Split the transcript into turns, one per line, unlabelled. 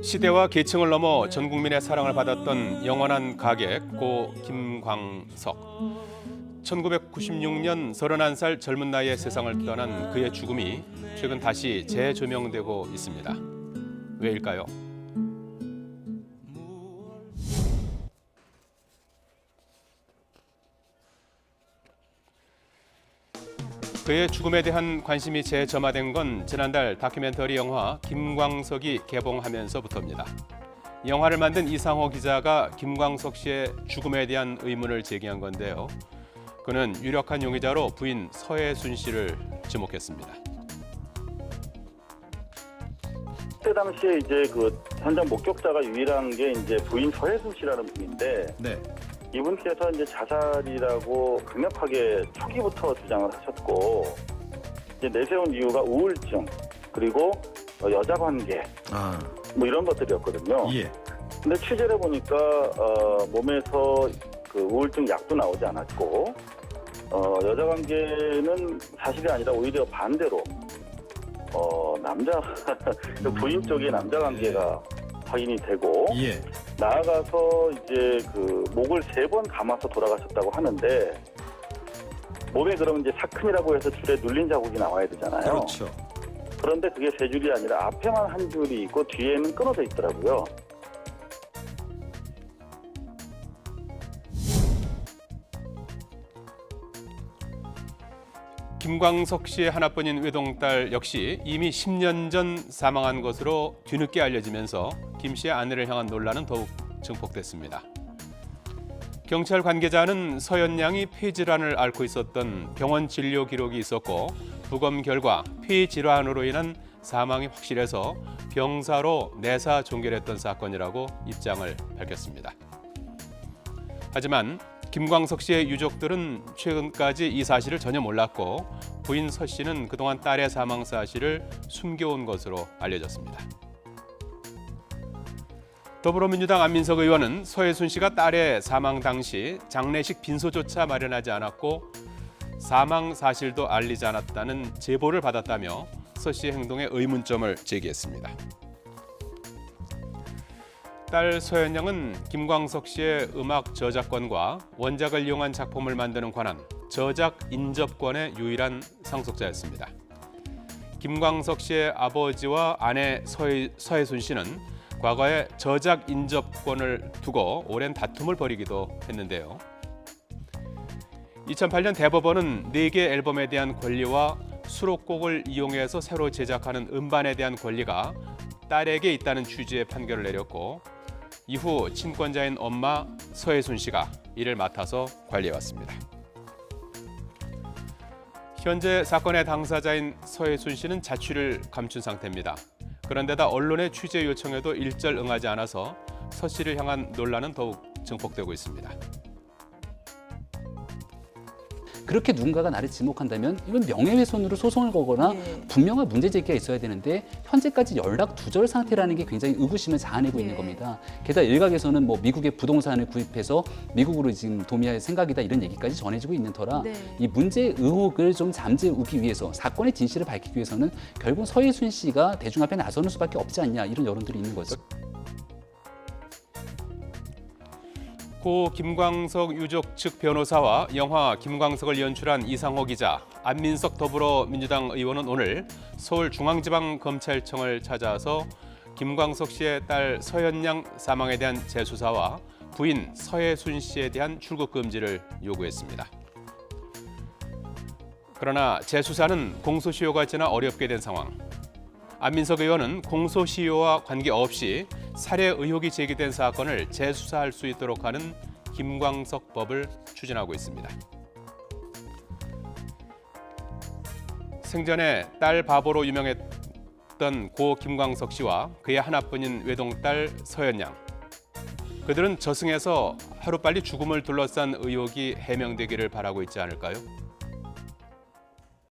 시대와 계층을 넘어 전 국민의 사랑을 받았던 영원한 가객 고 김광석. 1996년 31살 젊은 나이에 세상을 떠난 그의 죽음이 최근 다시 재조명되고 있습니다. 왜일까요? 그의 죽음에 대한 관심이 재점화된 건 지난달 다큐멘터리 영화 김광석이 개봉하면서부터입니다. 영화를 만든 이상호 기자가 김광석 씨의 죽음에 대한 의문을 제기한 건데요. 그는 유력한 용의자로 부인 서혜순 씨를 지목했습니다.
그때 당시에 이제 그 현장 목격자가 유일한 게 이제 부인 서혜순 씨라는 분인데,
네.
이분께서 이제 자살이라고 강력하게 초기부터 주장을 하셨고, 이제 내세운 이유가 우울증 그리고 여자 관계 뭐 이런 것들이었거든요.
예.
근데 취재를 해보니까 몸에서 그 우울증 약도 나오지 않았고, 여자 관계는 사실이 아니라 오히려 반대로 남자 부인 쪽에 남자 관계가 확인이 되고,
예.
나아가서 이제 그 목을 3번 감아서 돌아가셨다고 하는데, 몸에 그러면 이제 사큼이라고 해서 줄에 눌린 자국이 나와야 되잖아요.
그렇죠.
그런데 그게 3줄이 아니라 앞에만 한 줄이 있고 뒤에는 끊어져 있더라고요.
김광석 씨의 하나뿐인 외동딸 역시 이미 10년 전 사망한 것으로 뒤늦게 알려지면서 김 씨의 아내를 향한 논란은 더욱 증폭됐습니다. 경찰 관계자는 서연 양이 폐질환을 앓고 있었던 병원 진료 기록이 있었고, 부검 결과 폐질환으로 인한 사망이 확실해서 병사로 내사 종결했던 사건이라고 입장을 밝혔습니다. 하지만 김광석 씨의 유족들은 최근까지 이 사실을 전혀 몰랐고, 부인 서 씨는 그동안 딸의 사망 사실을 숨겨온 것으로 알려졌습니다. 더불어민주당 안민석 의원은 서혜순 씨가 딸의 사망 당시 장례식 빈소조차 마련하지 않았고 사망 사실도 알리지 않았다는 제보를 받았다며 서 씨의 행동에 의문점을 제기했습니다. 딸 서연 양은 김광석 씨의 음악 저작권과 원작을 이용한 작품을 만드는 권한, 저작 인접권의 유일한 상속자였습니다. 김광석 씨의 아버지와 아내 서혜순 씨는 과거에 저작 인접권을 두고 오랜 다툼을 벌이기도 했는데요. 2008년 대법원은 4개 앨범에 대한 권리와 수록곡을 이용해서 새로 제작하는 음반에 대한 권리가 딸에게 있다는 취지의 판결을 내렸고, 이후 친권자인 엄마 서혜순 씨가 이를 맡아서 관리해왔습니다. 현재 사건의 당사자인 서혜순 씨는 자취를 감춘 상태입니다. 그런데다 언론의 취재 요청에도 일절 응하지 않아서 서 씨를 향한 논란은 더욱 증폭되고 있습니다.
그렇게 누군가가 나를 지목한다면 이건 명예훼손으로 소송을 거거나 분명한 문제 제기가 있어야 되는데 현재까지 연락 두절 상태라는 게 굉장히 의구심을 자아내고 있는 겁니다. 게다가 일각에서는 뭐 미국의 부동산을 구입해서 미국으로 지금 도미할 생각이다 이런 얘기까지 전해지고 있는 터라 이 문제 의혹을 좀 잠재우기 위해서 사건의 진실을 밝히기 위해서는 결국 서혜순 씨가 대중 앞에 나서는 수밖에 없지 않냐 이런 여론들이 있는 거죠.
고 김광석 유족 측 변호사와 영화 김광석을 연출한 이상호 기자, 안민석 더불어민주당 의원은 오늘 서울중앙지방검찰청을 찾아서 김광석 씨의 딸 서연 양 사망에 대한 재수사와 부인 서혜순 씨에 대한 출국 금지를 요구했습니다. 그러나 재수사는 공소시효가 지나 어렵게 된 상황. 안민석 의원은 공소시효와 관계없이 살해 의혹이 제기된 사건을 재수사할 수 있도록 하는 김광석법을 추진하고 있습니다. 생전에 딸 바보로 유명했던 고 김광석 씨와 그의 하나뿐인 외동딸 서연 양. 그들은 저승에서 하루빨리 죽음을 둘러싼 의혹이 해명되기를 바라고 있지 않을까요?